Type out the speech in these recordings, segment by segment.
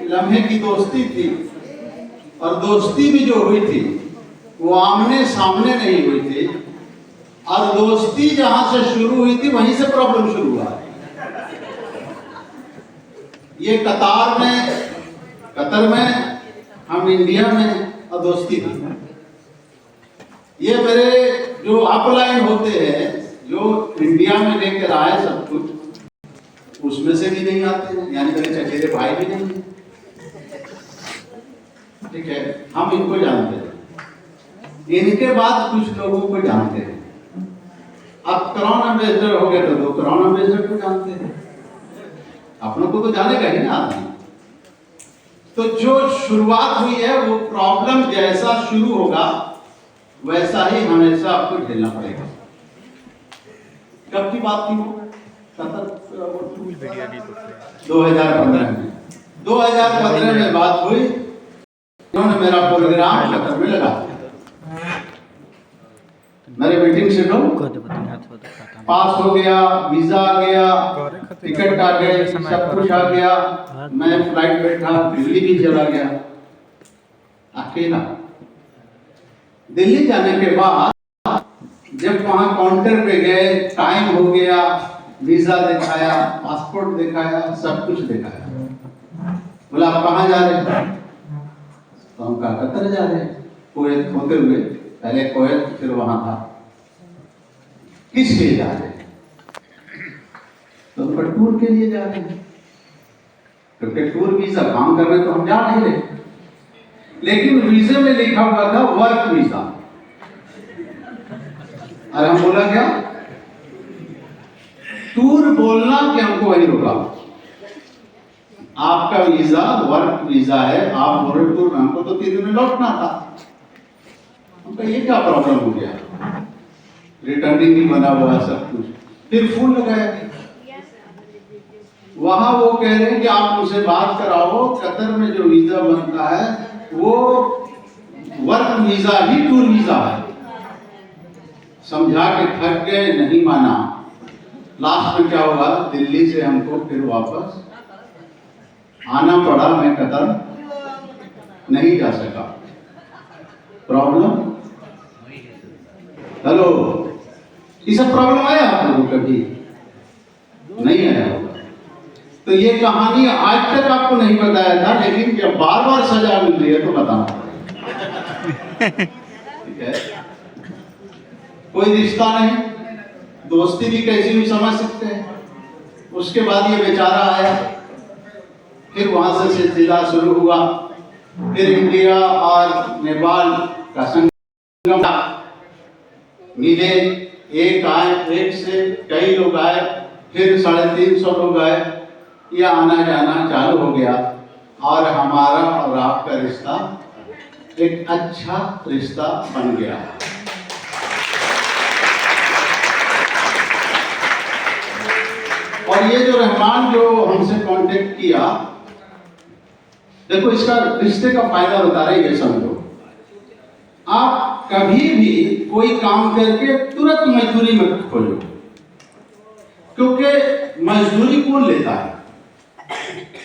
लम्हे की दोस्ती थी, और दोस्ती भी जो हुई थी वो आमने सामने नहीं हुई थी, और दोस्ती जहां से शुरू हुई थी वहीं से प्रॉब्लम शुरू हुआ। ये कतर में, हम इंडिया में, और दोस्ती थी। ये मेरे जो अपलाइन होते हैं, जो इंडिया में लेकर आए सब कुछ, उसमें से भी नहीं आते हैं, यानी मेरे चचेरे भाई भी नहीं है। ठीक है, हम इनको जानते हैं, इनके बाद कुछ लोगों को जानते हैं। अब क्राउन एम्बेसडर हो गए तो दो क्राउन एम्बेसडर को जानते हैं, अपनों को तो जानेगा ही ना आदमी। तो जो शुरुआत हुई है वो प्रॉब्लम जैसा शुरू होगा वैसा ही हमेशा आपको झेलना पड़ेगा। कब की बात थी वो? 2015 में बात हुई। उन्होंने मेरा प्रोग्राम कतर में लगा, मेरे मीटिंग से लोग पास हो गया, वीजा आ गया, टिकट आ गए, सब कुछ आ गया। मैं फ्लाइट बैठा, दिल्ली भी चला गया अकेला। दिल्ली जाने के बाद जब वहां काउंटर पे गए, टाइम हो गया, वीजा दिखाया, पासपोर्ट दिखाया, सब कुछ दिखाया। बोला आप कहाँ जा रहे हैं? तो हम कहा कतर जा रहे हैं, कुवैत होते हुए, पहले कुवैत फिर वहां था। किस लिए जा रहे हैं? तो टूर के लिए जा रहे हैं, क्योंकि टूर वीजा काम कर रहे तो हम जा नहीं रहे। लेकिन वीजे में लिखा हुआ था वर्क वीजा, और हम बोला क्या? टूर बोलना कि हमको वही रोका। आपका वीजा वर्क वीजा है, आप बोल रहे टूर में, हमको तो 3 दिन में लौटना था। हमको ये क्या प्रॉब्लम हो गया? रिटर्निंग भी बना हुआ सब कुछ। फिर फोन लगाया, वहां वो कह रहे हैं कि आप मुझसे बात कराओ, कतर में जो वीजा बनता है वो वर्क वीजा ही टूर वीजा है। समझा के थक गए, नहीं माना। लास्ट में क्या हुआ, दिल्ली से हमको फिर वापस आना पड़ा। मैं कतर नहीं जा सका। प्रॉब्लम, हेलो, ये सब प्रॉब्लम आया आप लोगों को? कभी नहीं आया होगा। तो ये कहानी आज तक आपको नहीं बताया था, लेकिन जब बार बार सजा मिल रही है तो बताना पड़ेगा। ठीक है, कोई रिश्ता नहीं, दोस्ती भी कैसी भी समझ सकते हैं। उसके बाद ये बेचारा आया, फिर वहां से सिलसिला शुरू हुआ। फिर इंडिया और नेपाल का संगम मिले, एक आए, एक से कई लोग आए, फिर 350 लोग आए। ये आना जाना चालू हो गया, और हमारा और आपका रिश्ता एक अच्छा रिश्ता बन गया। और ये जो रहमान जो हमसे कांटेक्ट किया, देखो इसका रिश्ते का फायदा बता रहे, ये समझो। आप कभी भी कोई काम करके तुरंत मजदूरी मत खोलो, क्योंकि मजदूरी कौन लेता है?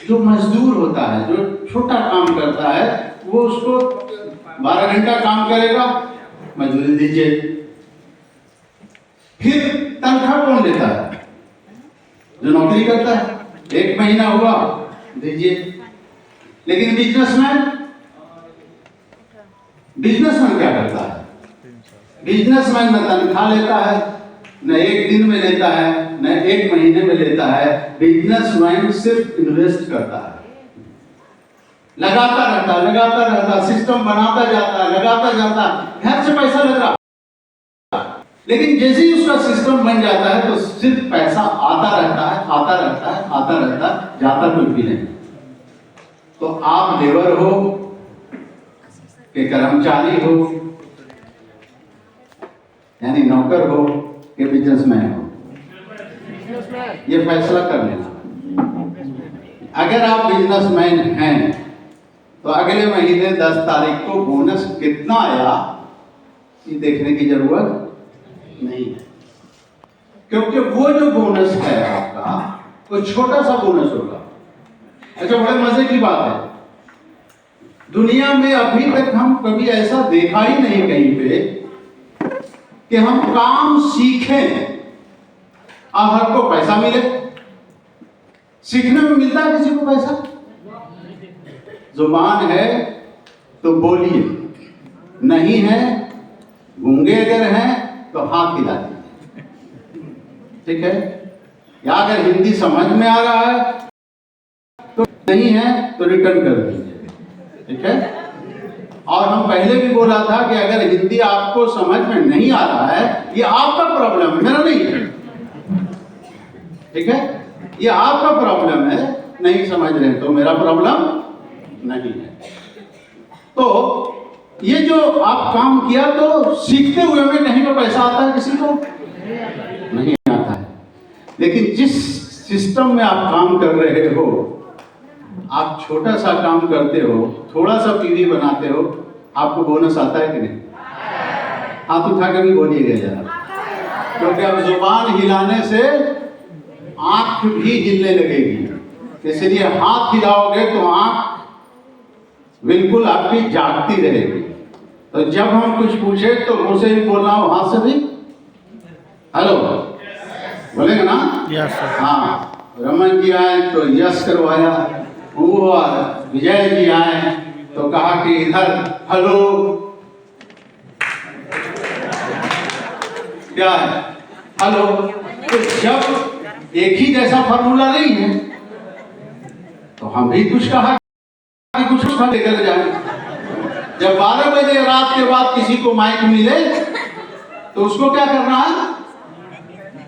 जो मजदूर होता है, जो छोटा काम करता है, वो उसको 12 घंटा काम करेगा, मजदूरी दीजिए। फिर तनख्वाह कौन लेता है? जो नौकरी करता है, 1 महीना हुआ दीजिए। लेकिन बिजनेसमैन क्या करता है? बिजनेसमैन न तनख्वाह लेता है, न 1 दिन में लेता है, न 1 महीने में लेता है। बिजनेसमैन सिर्फ इन्वेस्ट करता है, लगाता रहता, सिस्टम बनाता जाता है, लगाता जाता, घर से पैसा लग रहा। लेकिन जैसे ही उसका सिस्टम बन जाता है तो सिर्फ पैसा आता रहता है, जाता कुछ भी नहीं। तो आप लेबर हो कि कर्मचारी हो, यानी नौकर हो कि बिजनेसमैन हो, ये फैसला कर लेना। अगर आप बिजनेसमैन हैं तो अगले महीने 10 तारीख को बोनस कितना आया ये देखने की जरूरत नहीं है, क्योंकि वो जो बोनस है आपका वो छोटा सा बोनस होगा। अच्छा, बड़े मजे की बात है, दुनिया में अभी तक हम कभी ऐसा देखा ही नहीं कहीं पे कि हम काम सीखें और हर को पैसा मिले। सीखने में मिलता है किसी को पैसा? जुबान है तो बोलिए, नहीं है, गूंगे अगर हैं तो हाथ हिला दीजिए, ठीक है? या अगर हिंदी समझ में आ रहा है तो, नहीं है तो रिटर्न कर दीजिए, ठीक है? और हम पहले भी बोला था कि अगर हिंदी आपको समझ में नहीं आ रहा है, ये आपका प्रॉब्लम है, मेरा नहीं है, ठीक है? ये आपका प्रॉब्लम है, नहीं समझ रहे तो मेरा प्रॉब्लम नहीं है। तो ये जो आप काम किया, तो सीखते हुए में कहीं पर पैसा आता है किसी को? नहीं आता है। लेकिन जिस सिस्टम में आप काम कर रहे हो, आप छोटा सा काम करते हो, थोड़ा सा पीढ़ी बनाते हो, आपको बोनस आता है कि नहीं? हाथ उठा कर भी बोलिएगा जरा, क्योंकि अब जुबान हिलाने से आंख भी हिलने लगेगी, इसलिए हाथ हिलाओगे तो आंख बिल्कुल आपकी जागती रहेगी। तो जब हम कुछ पूछे तो मुंह से भी बोलना हो, हाथ से भी। हेलो बोलेंगे ना? Yes sir. हाँ, रमन जी आए तो यस करवाया, वो विजय जी आए तो कहा कि इधर हेलो, क्या है हेलो। तो जब एक ही जैसा फॉर्मूला नहीं है तो हम भी कुछ कहा कि कुछ उसका लेकर जाए। जब 12 बजे रात के बाद किसी को माइक मिले तो उसको क्या करना है?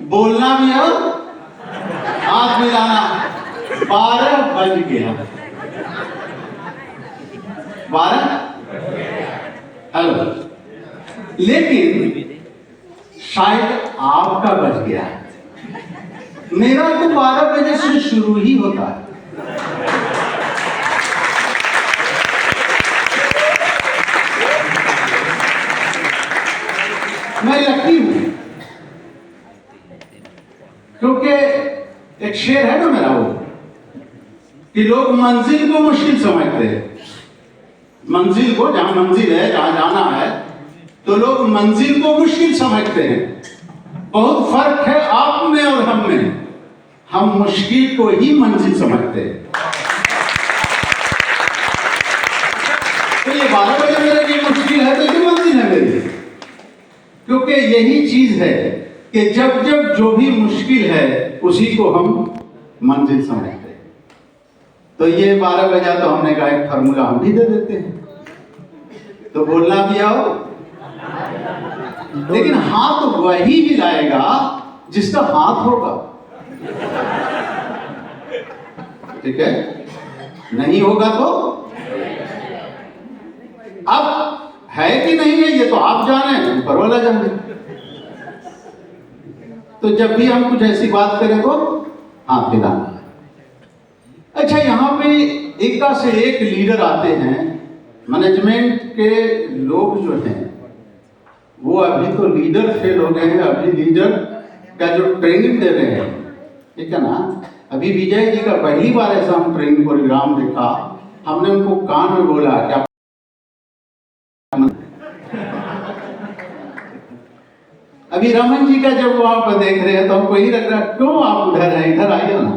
बोलना भी है और हाथ मिलाना। 12 बज गया, 12 हेलो, लेकिन शायद आपका बज गया, मेरा तो 12 बजे से शुरू ही होता है। मैं लकी हूं क्योंकि एक शेर है ना मेरा, वो कि लोग मंजिल को मुश्किल समझते हैं। मंजिल को, जहां मंजिल है, जहां जाना है, तो लोग मंजिल को मुश्किल समझते हैं। बहुत फर्क है आप में और हम में, हम मुश्किल को ही मंजिल समझते हैं। तो ये 12 बजे मेरे लिए मुश्किल है तो ये मंजिल है मेरी, क्योंकि यही चीज है कि जब जब जो भी मुश्किल है उसी को हम मंजिल समझते हैं। तो ये 12 बजा तो हमने कहा एक फार्मूला हम भी दे देते हैं, तो बोलना भी आओ, लेकिन हाथ वही हिलाएगा जिसका हाथ होगा, ठीक है? नहीं होगा तो अब है कि नहीं है ये तो आप जाने, ऊपर वाला जाने। तो जब भी हम कुछ ऐसी बात करें तो हाथ हिलाना है। अच्छा, यहाँ पे एक से एक लीडर आते हैं, मैनेजमेंट के लोग जो हैं वो अभी तो लीडर फेल हो गए हैं, अभी लीडर का जो ट्रेनिंग दे रहे हैं, ठीक है ना? अभी विजय जी का पहली बार ऐसा हम ट्रेनिंग प्रोग्राम देखा, हमने उनको कान में बोला क्या अभी रमन जी का जब वहां पर देख रहे हैं तो हमको ही लग रहा है क्यों आप उधर हैं, इधर आइए ना,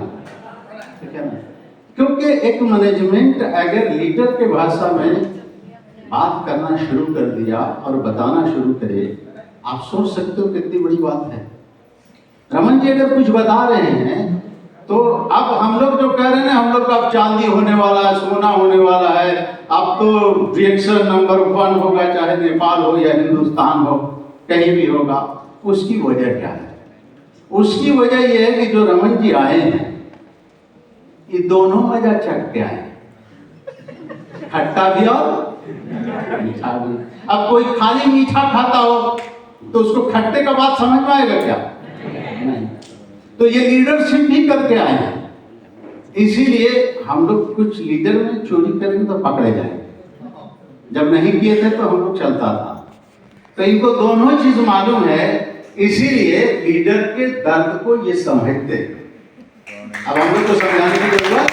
ठीक है ना? क्योंकि एक मैनेजमेंट अगर लीडर के भाषा में बात करना शुरू कर दिया और बताना शुरू करे, आप सोच सकते हो कितनी बड़ी बात है। रमन जी अगर कुछ बता रहे हैं तो अब हम लोग जो कह रहे हैं, हम लोग का अब चांदी होने वाला है, सोना होने वाला है, अब तो रिएक्शन नंबर 1 होगा, चाहे नेपाल हो या हिंदुस्तान हो, कहीं भी होगा। उसकी वजह क्या है? उसकी वजह यह है कि जो रमन जी आए हैं ये दोनों मजा चख के आए, खट्टा भी और मीठा भी। अब कोई खाली मीठा खाता हो तो उसको खट्टे का बात समझ में आएगा क्या? नहीं। तो ये लीडरशिप भी करके आए हैं, इसीलिए हम लोग कुछ लीडर में चोरी करेंगे तो पकड़े जाएंगे, जब नहीं किए थे तो हम लोग चलता था। तो इनको दोनों चीज मालूम है, इसीलिए लीडर के दर्द को ये समझते। अब हम लोग को समझाने की जरूरत